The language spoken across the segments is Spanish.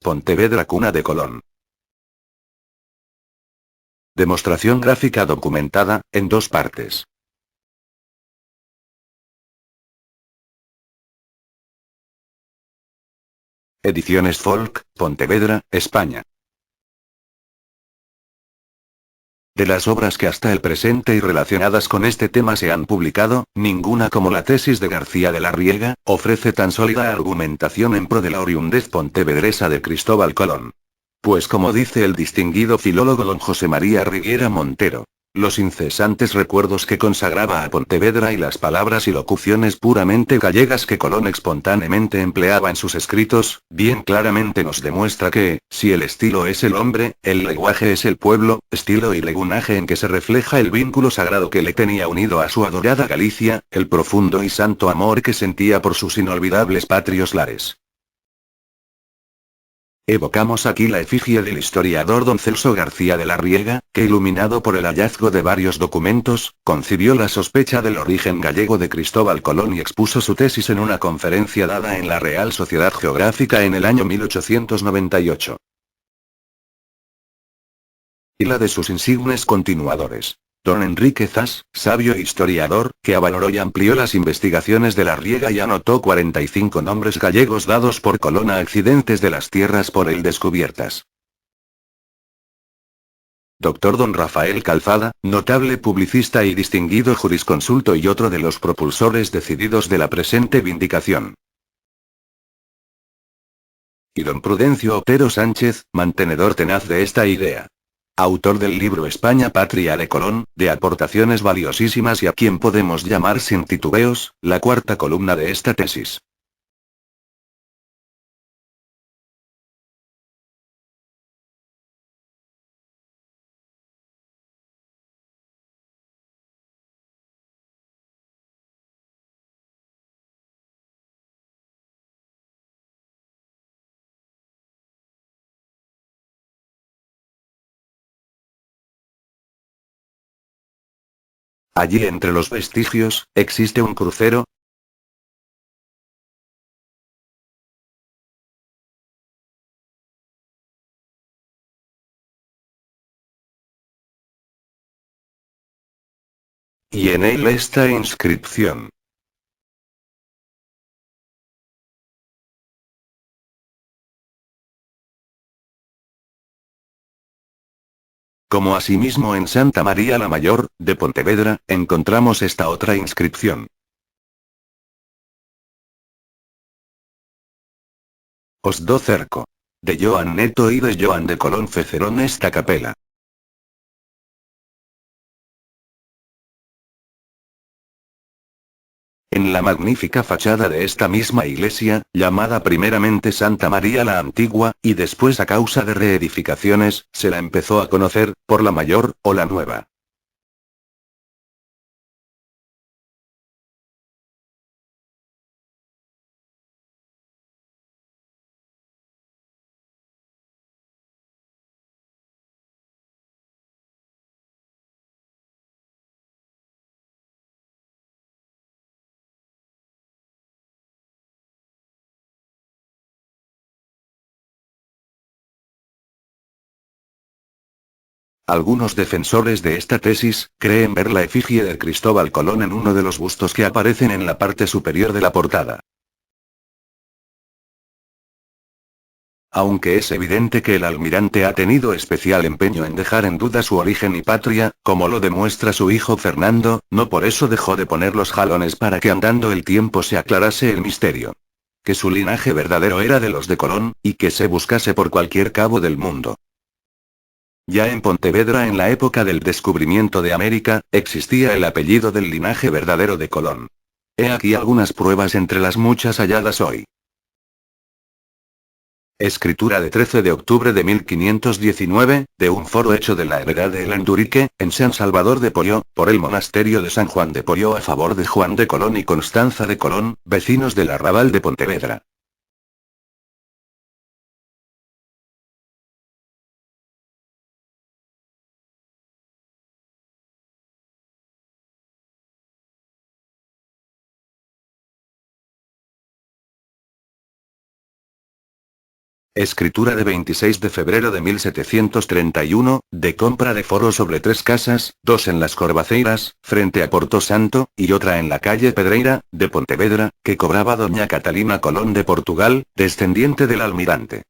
Pontevedra cuna de Colón. Demostración gráfica documentada, en 2 partes. Ediciones Folk, Pontevedra, España. De las obras que hasta el presente y relacionadas con este tema se han publicado, ninguna como la tesis de García de la Riega, ofrece tan sólida argumentación en pro de la oriundez pontevedresa de Cristóbal Colón. Pues como dice el distinguido filólogo don José María Riguera Montero, los incesantes recuerdos que consagraba a Pontevedra y las palabras y locuciones puramente gallegas que Colón espontáneamente empleaba en sus escritos, bien claramente nos demuestra que, si el estilo es el hombre, el lenguaje es el pueblo, estilo y legunaje en que se refleja el vínculo sagrado que le tenía unido a su adorada Galicia, el profundo y santo amor que sentía por sus inolvidables patrios lares. Evocamos aquí la efigie del historiador don Celso García de la Riega, que iluminado por el hallazgo de varios documentos, concibió la sospecha del origen gallego de Cristóbal Colón y expuso su tesis en una conferencia dada en la Real Sociedad Geográfica en el año 1898. Y la de sus insignes continuadores. Don Enrique Zas, sabio historiador, que avaloró y amplió las investigaciones de la Riega y anotó 45 nombres gallegos dados por Colón a accidentes de las tierras por él descubiertas. Dr. Don Rafael Calzada, notable publicista y distinguido jurisconsulto y otro de los propulsores decididos de la presente vindicación. Y don Prudencio Otero Sánchez, mantenedor tenaz de esta idea. Autor del libro España Patria de Colón, de aportaciones valiosísimas y a quien podemos llamar sin titubeos, la cuarta columna de esta tesis. Allí entre los vestigios, existe un crucero. Y en él esta inscripción. Como asimismo en Santa María la Mayor, de Pontevedra, encontramos esta otra inscripción. Os do cerco. De Joan Neto y de Joan de Colón feceron esta capela. En la magnífica fachada de esta misma iglesia, llamada primeramente Santa María la Antigua, y después a causa de reedificaciones, se la empezó a conocer, por la Mayor, o la Nueva. Algunos defensores de esta tesis, creen ver la efigie de Cristóbal Colón en uno de los bustos que aparecen en la parte superior de la portada. Aunque es evidente que el almirante ha tenido especial empeño en dejar en duda su origen y patria, como lo demuestra su hijo Fernando, no por eso dejó de poner los jalones para que andando el tiempo se aclarase el misterio. Que su linaje verdadero era de los de Colón, y que se buscase por cualquier cabo del mundo. Ya en Pontevedra en la época del descubrimiento de América, existía el apellido del linaje verdadero de Colón. He aquí algunas pruebas entre las muchas halladas hoy. Escritura de 13 de octubre de 1519, de un foro hecho de la heredad de El Andurique, en San Salvador de Polló, por el monasterio de San Juan de Polló a favor de Juan de Colón y Constanza de Colón, vecinos del arrabal de Pontevedra. Escritura de 26 de febrero de 1731, de compra de foro sobre 3 casas, 2 en las Corvaceiras, frente a Porto Santo, y otra en la calle Pedreira, de Pontevedra, que cobraba doña Catalina Colón de Portugal, descendiente del almirante.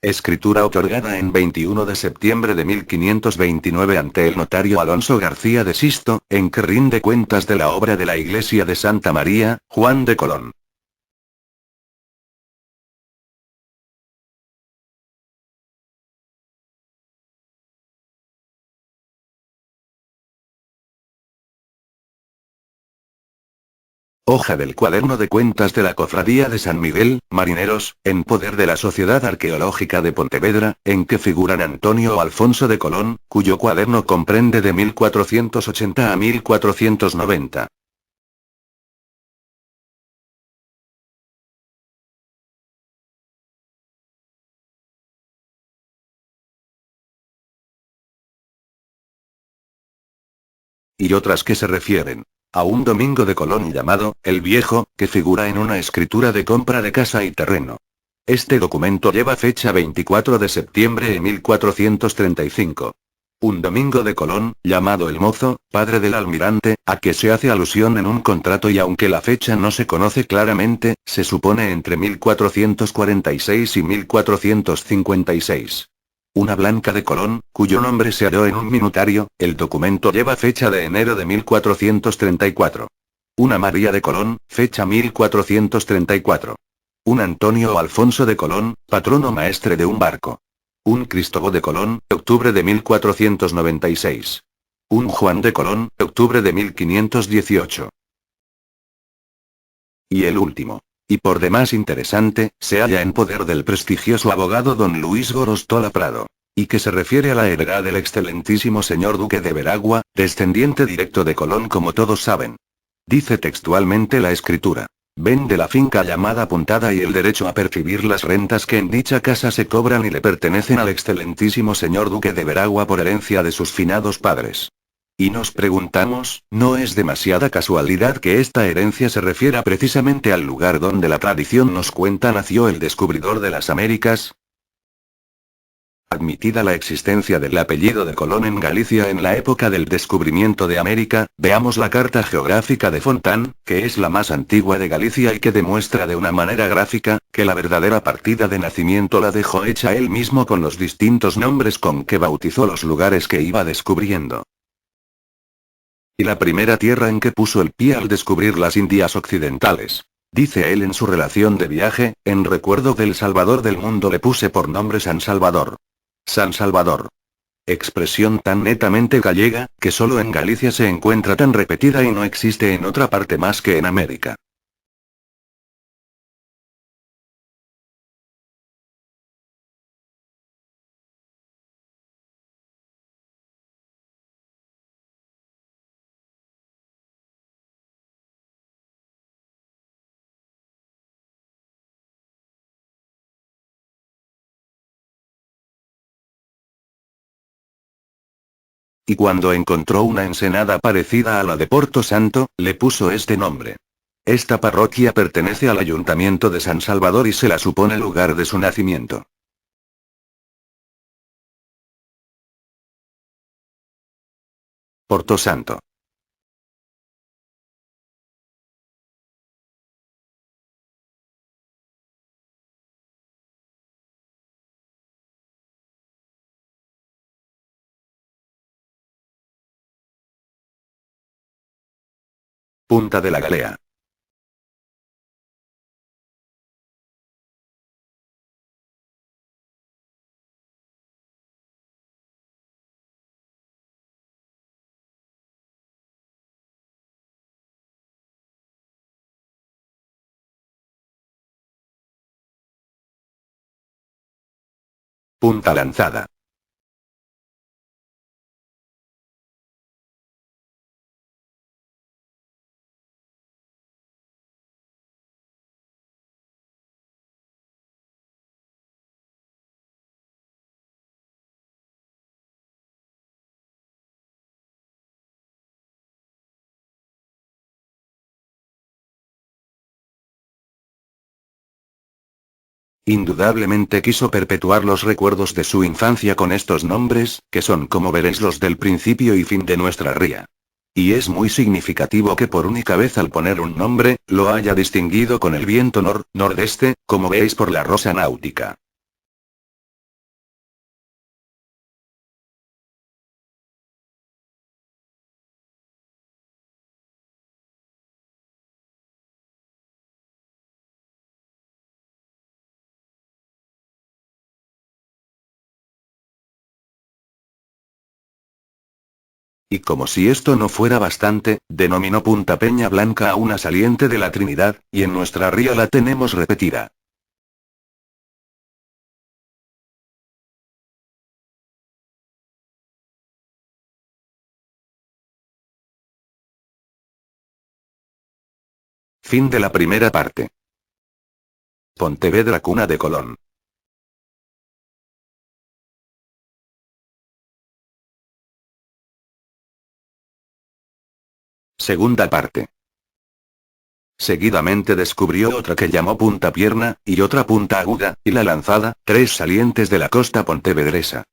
Escritura otorgada en 21 de septiembre de 1529 ante el notario Alonso García de Sisto, en que rinde cuentas de la obra de la iglesia de Santa María, Juan de Colón. Hoja del cuaderno de cuentas de la Cofradía de San Miguel, Marineros, en poder de la Sociedad Arqueológica de Pontevedra, en que figuran Antonio Alfonso de Colón, cuyo cuaderno comprende de 1480 a 1490. Y otras que se refieren a un Domingo de Colón llamado, el Viejo, que figura en una escritura de compra de casa y terreno. Este documento lleva fecha 24 de septiembre de 1435. Un Domingo de Colón, llamado el Mozo, padre del almirante, a que se hace alusión en un contrato y aunque la fecha no se conoce claramente, se supone entre 1446 y 1456. Una Blanca de Colón, cuyo nombre se halló en un minutario, el documento lleva fecha de enero de 1434. Una María de Colón, fecha 1434. Un Antonio Alfonso de Colón, patrono maestre de un barco. Un Cristóbal de Colón, octubre de 1496. Un Juan de Colón, octubre de 1518. Y el último, y por demás interesante, se halla en poder del prestigioso abogado don Luis Gorostola Prado. Y que se refiere a la heredad del excelentísimo señor duque de Veragua, descendiente directo de Colón como todos saben. Dice textualmente la escritura. Vende la finca llamada Puntada y el derecho a percibir las rentas que en dicha casa se cobran y le pertenecen al excelentísimo señor duque de Veragua por herencia de sus finados padres. Y nos preguntamos, ¿no es demasiada casualidad que esta herencia se refiera precisamente al lugar donde la tradición nos cuenta nació el descubridor de las Américas? Admitida la existencia del apellido de Colón en Galicia en la época del descubrimiento de América, veamos la carta geográfica de Fontán, que es la más antigua de Galicia y que demuestra de una manera gráfica, que la verdadera partida de nacimiento la dejó hecha él mismo con los distintos nombres con que bautizó los lugares que iba descubriendo. Y la primera tierra en que puso el pie al descubrir las Indias Occidentales. Dice él en su relación de viaje, en recuerdo del Salvador del mundo le puse por nombre San Salvador. San Salvador. Expresión tan netamente gallega, que solo en Galicia se encuentra tan repetida y no existe en otra parte más que en América. Y cuando encontró una ensenada parecida a la de Porto Santo, le puso este nombre. Esta parroquia pertenece al ayuntamiento de San Salvador y se la supone lugar de su nacimiento. Porto Santo. Punta de la Galea. Punta Lanzada. Indudablemente quiso perpetuar los recuerdos de su infancia con estos nombres, que son como veréis los del principio y fin de nuestra ría. Y es muy significativo que por única vez al poner un nombre, lo haya distinguido con el viento nordeste, como veis por la rosa náutica. Y como si esto no fuera bastante, denominó Punta Peña Blanca a una saliente de la Trinidad, y en nuestra ría la tenemos repetida. Fin de la primera parte. Pontevedra cuna de Colón. Segunda parte. Seguidamente descubrió otra que llamó Punta Pierna, y otra Punta Aguda, y La Lanzada, tres salientes de la costa pontevedresa.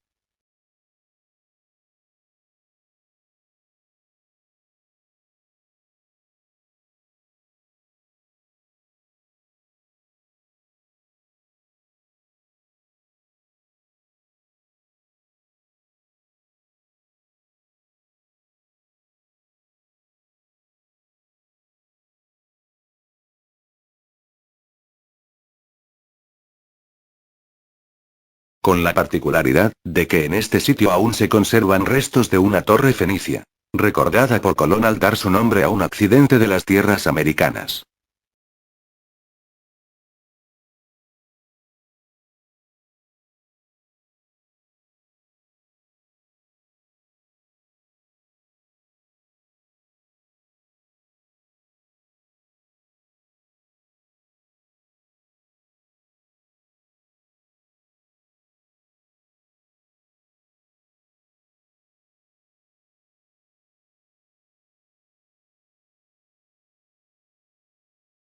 Con la particularidad, de que en este sitio aún se conservan restos de una torre fenicia, recordada por Colón al dar su nombre a un accidente de las tierras americanas.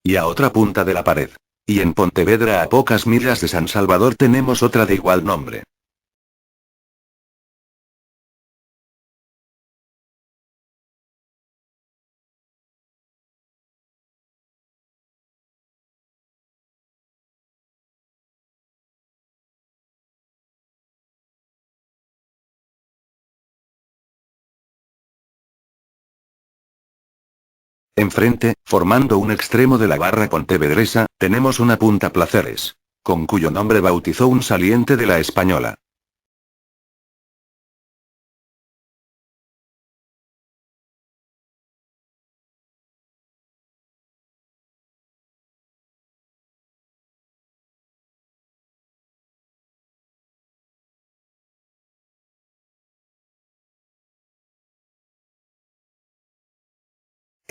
Y a otra punta de la pared. Y en Pontevedra a pocas millas de San Salvador tenemos otra de igual nombre. Enfrente, formando un extremo de la barra pontevedresa, tenemos una punta Placeres, con cuyo nombre bautizó un saliente de la Española.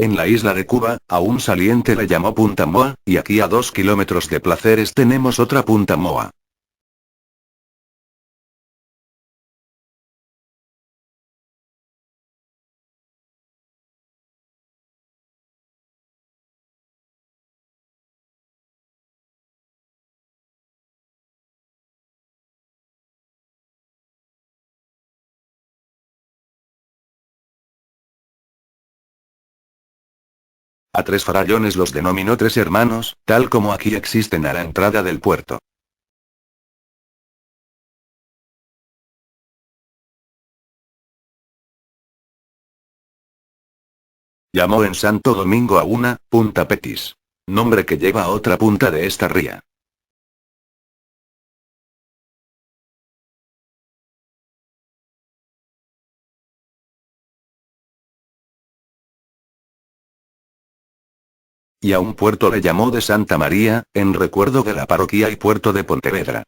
En la isla de Cuba, a un saliente le llamó Punta Moa, y aquí a 2 kilómetros de Placeres tenemos otra Punta Moa. A tres farallones los denominó tres hermanos, tal como aquí existen a la entrada del puerto. Llamó en Santo Domingo a una, Punta Petis. Nombre que lleva a otra punta de esta ría. Y a un puerto le llamó de Santa María, en recuerdo de la parroquia y puerto de Pontevedra.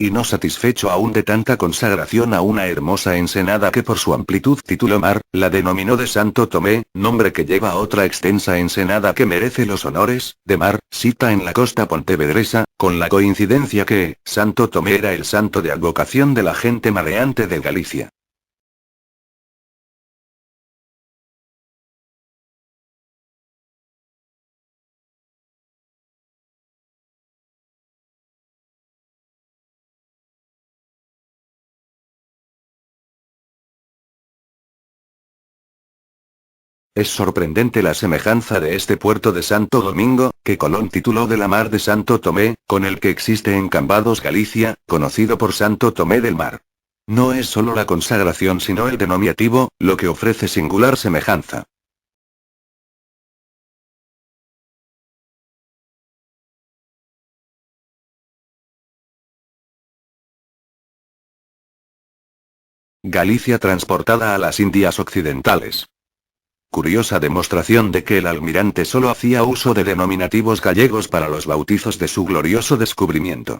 Y no satisfecho aún de tanta consagración a una hermosa ensenada que por su amplitud tituló Mar, la denominó de Santo Tomé, nombre que lleva a otra extensa ensenada que merece los honores, de Mar, sita en la costa pontevedresa, con la coincidencia que, Santo Tomé era el santo de advocación de la gente maleante de Galicia. Es sorprendente la semejanza de este puerto de Santo Domingo, que Colón tituló de la Mar de Santo Tomé, con el que existe en Cambados, Galicia, conocido por Santo Tomé del Mar. No es solo la consagración sino el denominativo, lo que ofrece singular semejanza. Galicia transportada a las Indias Occidentales. Curiosa demostración de que el almirante solo hacía uso de denominativos gallegos para los bautizos de su glorioso descubrimiento.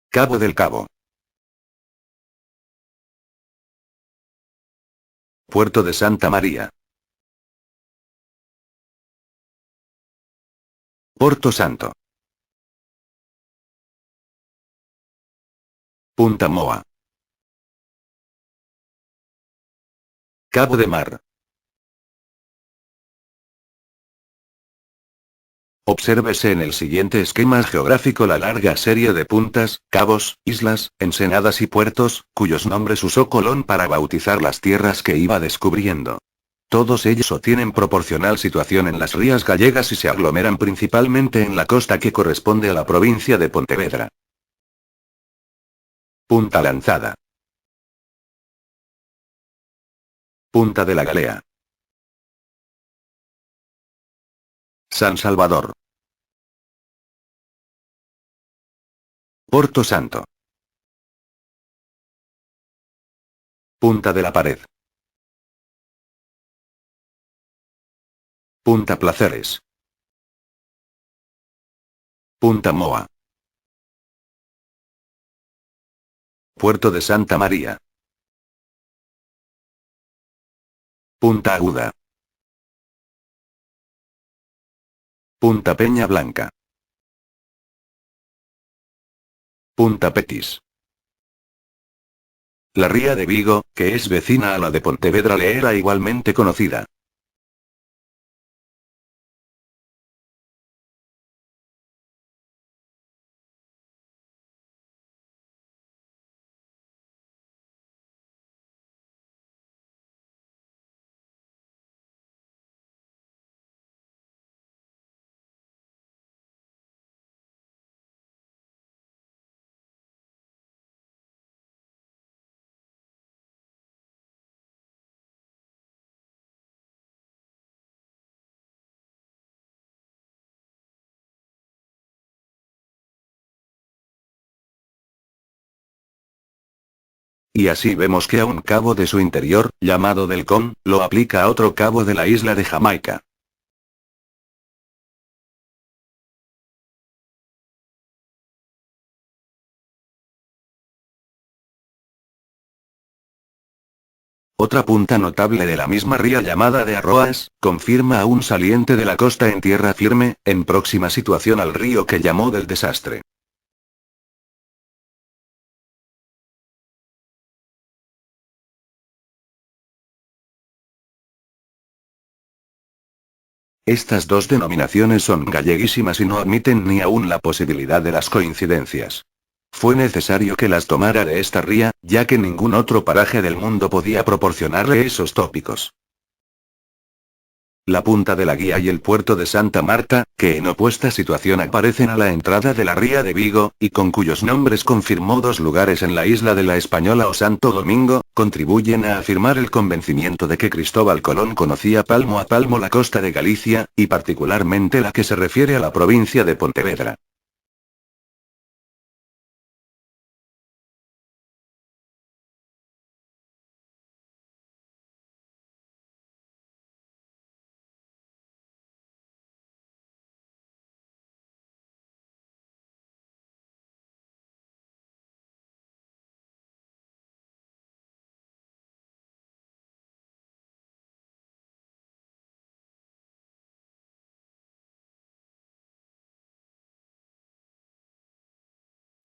Cabo del Cabo. Puerto de Santa María. Porto Santo. Punta Moa. Cabo de Mar. Obsérvese en el siguiente esquema geográfico la larga serie de puntas, cabos, islas, ensenadas y puertos, cuyos nombres usó Colón para bautizar las tierras que iba descubriendo. Todos ellos o tienen proporcional situación en las rías gallegas y se aglomeran principalmente en la costa que corresponde a la provincia de Pontevedra. Punta Lanzada. Punta de la Galea. San Salvador. Porto Santo. Punta de la Pared. Punta Placeres. Punta Moa. Puerto de Santa María. Punta Aguda. Punta Peña Blanca. Punta Petis. La ría de Vigo, que es vecina a la de Pontevedra, le era igualmente conocida. Y así vemos que a un cabo de su interior, llamado del Con, lo aplica a otro cabo de la isla de Jamaica. Otra punta notable de la misma ría llamada de Arroas, confirma a un saliente de la costa en tierra firme, en próxima situación al río que llamó del Desastre. Estas dos denominaciones son galleguísimas y no admiten ni aún la posibilidad de las coincidencias. Fue necesario que las tomara de esta ría, ya que ningún otro paraje del mundo podía proporcionarle esos tópicos. La punta de la Guía y el puerto de Santa Marta, que en opuesta situación aparecen a la entrada de la ría de Vigo, y con cuyos nombres confirmó dos lugares en la isla de la Española o Santo Domingo, contribuyen a afirmar el convencimiento de que Cristóbal Colón conocía palmo a palmo la costa de Galicia, y particularmente la que se refiere a la provincia de Pontevedra.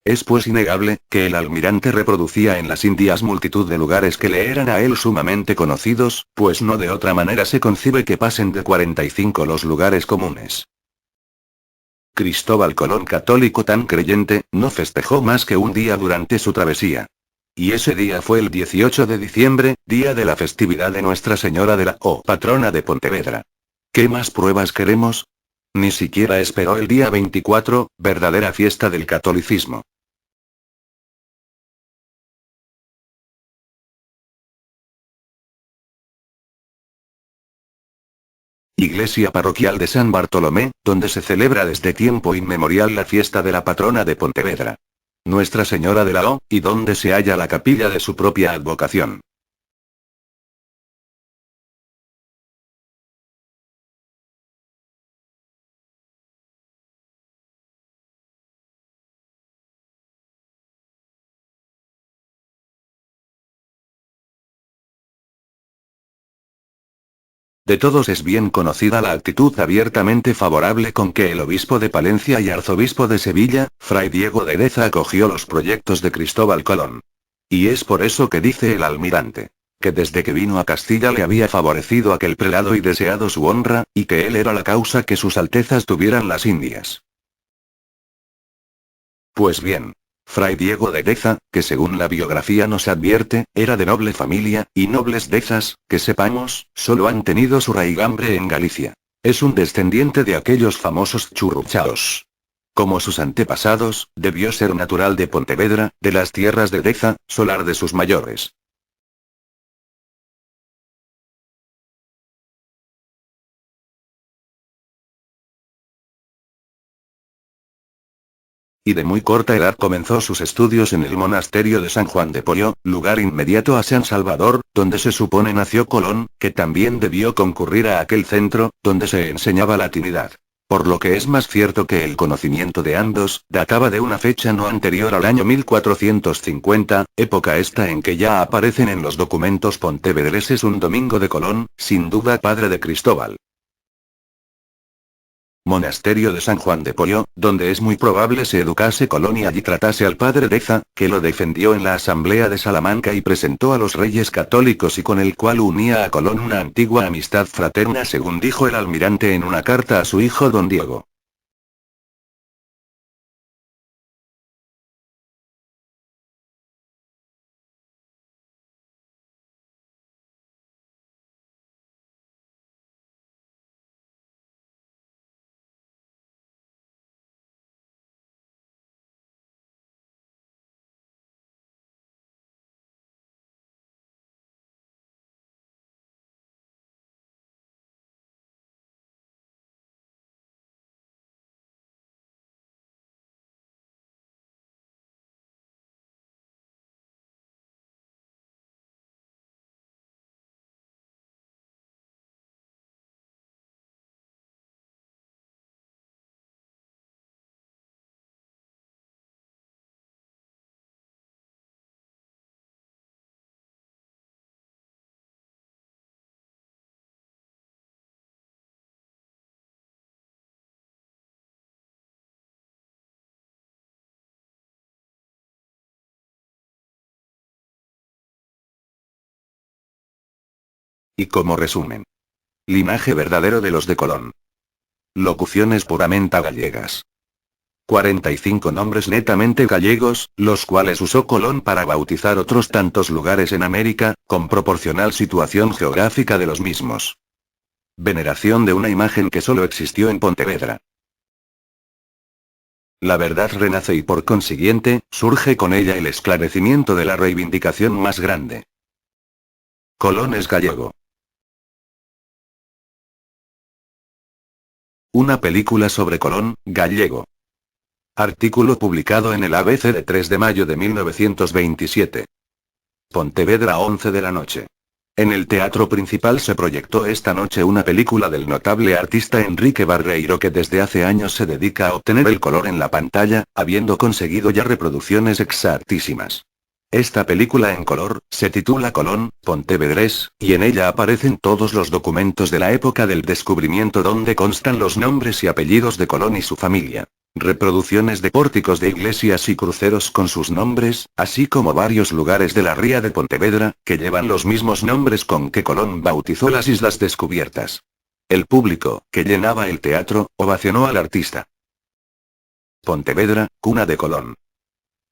Es pues innegable, que el almirante reproducía en las Indias multitud de lugares que le eran a él sumamente conocidos, pues no de otra manera se concibe que pasen de 45 los lugares comunes. Cristóbal Colón, católico tan creyente, no festejó más que un día durante su travesía. Y ese día fue el 18 de diciembre, día de la festividad de Nuestra Señora de la patrona de Pontevedra. ¿Qué más pruebas queremos? Ni siquiera esperó el día 24, verdadera fiesta del catolicismo. Iglesia parroquial de San Bartolomé, donde se celebra desde tiempo inmemorial la fiesta de la patrona de Pontevedra. Nuestra Señora de la y donde se halla la capilla de su propia advocación. De todos es bien conocida la actitud abiertamente favorable con que el obispo de Palencia y arzobispo de Sevilla, Fray Diego de Deza, acogió los proyectos de Cristóbal Colón. Y es por eso que dice el almirante, que desde que vino a Castilla le había favorecido aquel prelado y deseado su honra, y que él era la causa que sus altezas tuvieran las Indias. Pues bien, Fray Diego de Deza, que según la biografía nos advierte, era de noble familia, y nobles Dezas, que sepamos, solo han tenido su raigambre en Galicia. Es un descendiente de aquellos famosos churruchaos. Como sus antepasados, debió ser natural de Pontevedra, de las tierras de Deza, solar de sus mayores. Y de muy corta edad comenzó sus estudios en el monasterio de San Juan de Polló, lugar inmediato a San Salvador, donde se supone nació Colón, que también debió concurrir a aquel centro, donde se enseñaba latinidad. Por lo que es más cierto que el conocimiento de ambos, databa de una fecha no anterior al año 1450, época esta en que ya aparecen en los documentos pontevedreses un domingo de Colón, sin duda padre de Cristóbal. Monasterio de San Juan de Polló, donde es muy probable se educase Colón y allí tratase al padre Deza, que lo defendió en la Asamblea de Salamanca y presentó a los reyes católicos y con el cual unía a Colón una antigua amistad fraterna según dijo el almirante en una carta a su hijo don Diego. Y como resumen. Linaje verdadero de los de Colón. Locuciones puramente gallegas. 45 nombres netamente gallegos, los cuales usó Colón para bautizar otros tantos lugares en América, con proporcional situación geográfica de los mismos. Veneración de una imagen que solo existió en Pontevedra. La verdad renace y por consiguiente, surge con ella el esclarecimiento de la reivindicación más grande. Colón es gallego. Una película sobre Colón, gallego. Artículo publicado en el ABC de 3 de mayo de 1927. Pontevedra 11 de la noche. En el teatro principal se proyectó esta noche una película del notable artista Enrique Barreiro que desde hace años se dedica a obtener el color en la pantalla, habiendo conseguido ya reproducciones exactísimas. Esta película en color, se titula Colón, Pontevedrés, y en ella aparecen todos los documentos de la época del descubrimiento donde constan los nombres y apellidos de Colón y su familia. Reproducciones de pórticos de iglesias y cruceros con sus nombres, así como varios lugares de la ría de Pontevedra, que llevan los mismos nombres con que Colón bautizó las islas descubiertas. El público, que llenaba el teatro, ovacionó al artista. Pontevedra, cuna de Colón.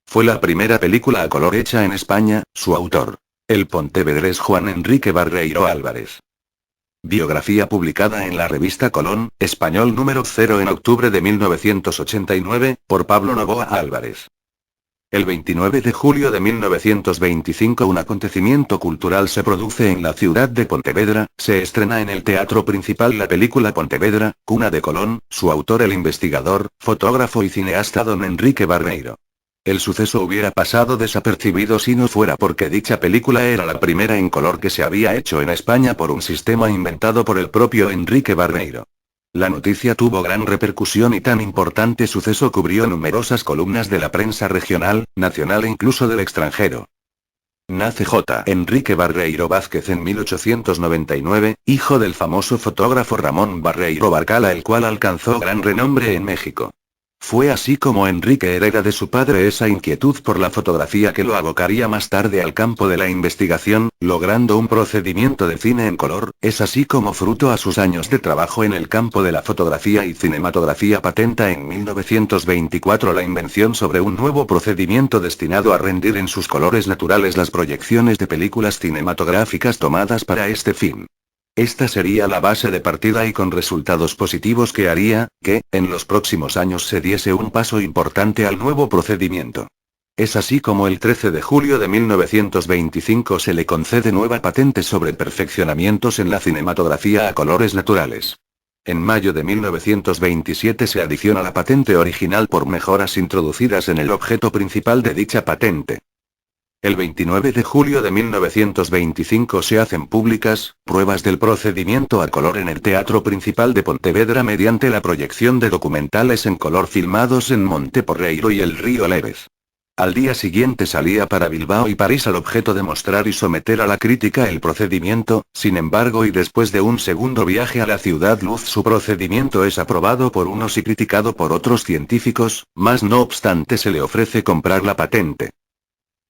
Fue la primera película a color hecha en España, su autor, el pontevedrés Juan Enrique Barreiro Álvarez. Biografía publicada en la revista Colón, Español número 0 en octubre de 1989, por Pablo Novoa Álvarez. El 29 de julio de 1925 un acontecimiento cultural se produce en la ciudad de Pontevedra, se estrena en el Teatro Principal la película Pontevedra, cuna de Colón, su autor el investigador, fotógrafo y cineasta don Enrique Barreiro. El suceso hubiera pasado desapercibido si no fuera porque dicha película era la primera en color que se había hecho en España por un sistema inventado por el propio Enrique Barreiro. La noticia tuvo gran repercusión y tan importante suceso cubrió numerosas columnas de la prensa regional, nacional e incluso del extranjero. Nace J. Enrique Barreiro Vázquez en 1899, hijo del famoso fotógrafo Ramón Barreiro Barcala, el cual alcanzó gran renombre en México. Fue así como Enrique hereda de su padre esa inquietud por la fotografía que lo abocaría más tarde al campo de la investigación, logrando un procedimiento de cine en color, es así como fruto a sus años de trabajo en el campo de la fotografía y cinematografía patenta en 1924 la invención sobre un nuevo procedimiento destinado a rendir en sus colores naturales las proyecciones de películas cinematográficas tomadas para este fin. Esta sería la base de partida y con resultados positivos que haría, que, en los próximos años se diese un paso importante al nuevo procedimiento. Es así como el 13 de julio de 1925 se le concede nueva patente sobre perfeccionamientos en la cinematografía a colores naturales. En mayo de 1927 se adiciona la patente original por mejoras introducidas en el objeto principal de dicha patente. El 29 de julio de 1925 se hacen públicas pruebas del procedimiento a color en el Teatro Principal de Pontevedra mediante la proyección de documentales en color filmados en Monte Porreiro y el río Leves. Al día siguiente salía para Bilbao y París al objeto de mostrar y someter a la crítica el procedimiento, sin embargo y después de un segundo viaje a la ciudad luz su procedimiento es aprobado por unos y criticado por otros científicos, mas no obstante se le ofrece comprar la patente.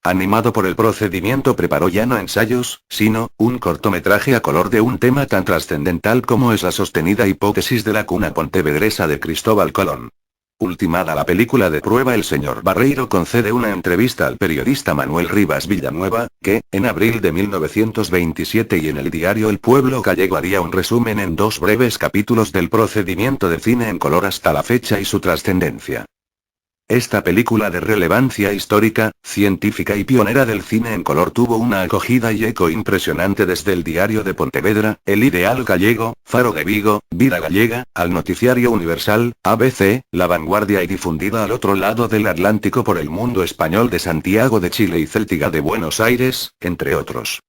Animado por el procedimiento preparó ya no ensayos, sino, un cortometraje a color de un tema tan trascendental como es la sostenida hipótesis de la cuna pontevedresa de Cristóbal Colón. Ultimada la película de prueba el señor Barreiro concede una entrevista al periodista Manuel Rivas Villanueva, que, en abril de 1927 y en el diario El Pueblo Gallego haría un resumen en 2 breves capítulos del procedimiento de cine en color hasta la fecha y su trascendencia. Esta película de relevancia histórica, científica y pionera del cine en color tuvo una acogida y eco impresionante desde el Diario de Pontevedra, El Ideal Gallego, Faro de Vigo, Vida Gallega, al Noticiario Universal, ABC, La Vanguardia y difundida al otro lado del Atlántico por El Mundo Español de Santiago de Chile y Céltiga de Buenos Aires, entre otros.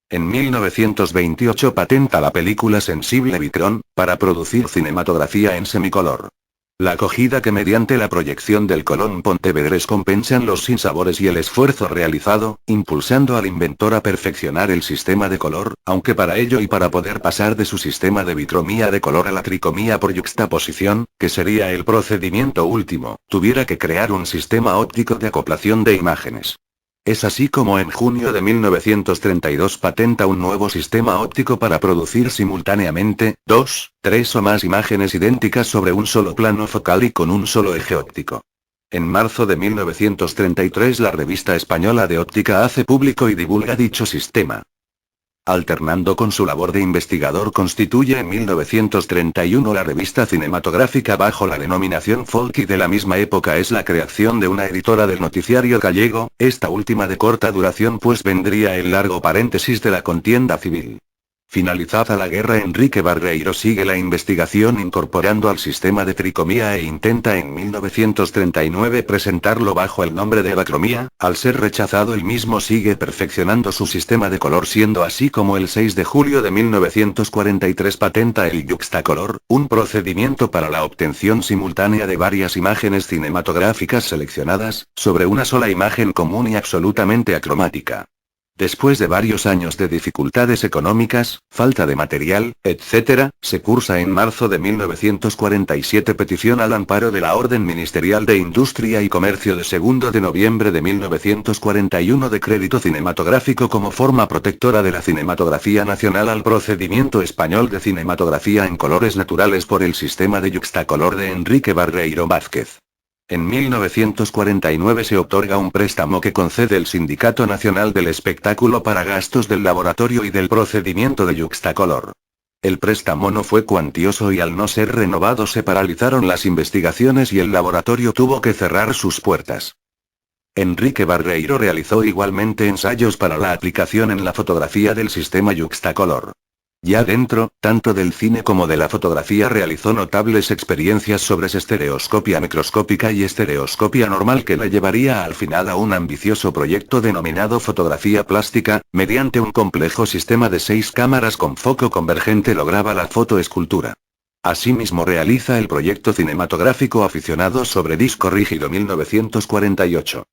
En 1928 patenta la película Sensible Vitrón, para producir cinematografía en semicolor. La acogida que mediante la proyección del Colón pontevedrés compensan los sinsabores y el esfuerzo realizado, impulsando al inventor a perfeccionar el sistema de color, aunque para ello y para poder pasar de su sistema de vitromía de color a la tricomía por yuxtaposición, que sería el procedimiento último, tuviera que crear un sistema óptico de acoplación de imágenes. Es así como en junio de 1932 patenta un nuevo sistema óptico para producir simultáneamente, 2, 3 o más imágenes idénticas sobre un solo plano focal y con un solo eje óptico. En marzo de 1933 la revista española de óptica hace público y divulga dicho sistema. Alternando con su labor de investigador constituye en 1931 la revista cinematográfica bajo la denominación Folk y de la misma época es la creación de una editora del noticiario gallego, esta última de corta duración pues vendría el largo paréntesis de la contienda civil. Finalizada la guerra Enrique Barreiro sigue la investigación incorporando al sistema de tricomía e intenta en 1939 presentarlo bajo el nombre de bacromía, al ser rechazado el mismo sigue perfeccionando su sistema de color siendo así como el 6 de julio de 1943 patenta el yuxtacolor, un procedimiento para la obtención simultánea de varias imágenes cinematográficas seleccionadas, sobre una sola imagen común y absolutamente acromática. Después de varios años de dificultades económicas, falta de material, etc., se cursa en marzo de 1947 petición al amparo de la Orden Ministerial de Industria y Comercio de 2 de noviembre de 1941 de crédito cinematográfico como forma protectora de la cinematografía nacional al procedimiento español de cinematografía en colores naturales por el sistema de yuxtacolor de Enrique Barreiro Vázquez. En 1949 se otorga un préstamo que concede el Sindicato Nacional del Espectáculo para gastos del laboratorio y del procedimiento de yuxtacolor. El préstamo no fue cuantioso y al no ser renovado se paralizaron las investigaciones y el laboratorio tuvo que cerrar sus puertas. Enrique Barreiro realizó igualmente ensayos para la aplicación en la fotografía del sistema yuxtacolor. Ya dentro, tanto del cine como de la fotografía realizó notables experiencias sobre estereoscopia microscópica y estereoscopia normal que le llevaría al final a un ambicioso proyecto denominado fotografía plástica, mediante un complejo sistema de 6 cámaras con foco convergente lograba la fotoescultura. Asimismo realiza el proyecto cinematográfico aficionado sobre disco rígido 1948.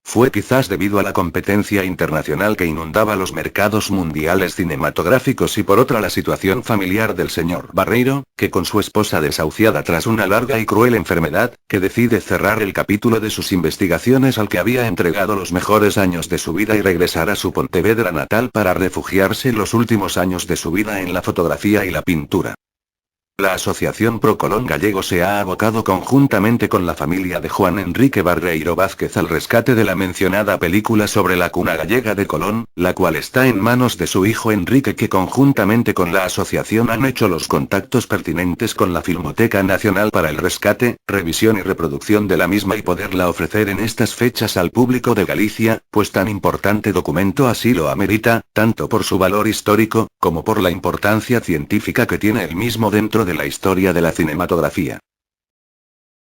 Fue quizás debido a la competencia internacional que inundaba los mercados mundiales cinematográficos y por otra la situación familiar del señor Barreiro, que con su esposa desahuciada tras una larga y cruel enfermedad, que decide cerrar el capítulo de sus investigaciones al que había entregado los mejores años de su vida y regresar a su Pontevedra natal para refugiarse los últimos años de su vida en la fotografía y la pintura. La Asociación Pro Colón Gallego se ha abocado conjuntamente con la familia de Juan Enrique Barreiro Vázquez al rescate de la mencionada película sobre la cuna gallega de Colón, la cual está en manos de su hijo Enrique que conjuntamente con la asociación han hecho los contactos pertinentes con la Filmoteca Nacional para el rescate, revisión y reproducción de la misma y poderla ofrecer en estas fechas al público de Galicia, pues tan importante documento así lo amerita, tanto por su valor histórico, como por la importancia científica que tiene el mismo dentro de la historia de la cinematografía.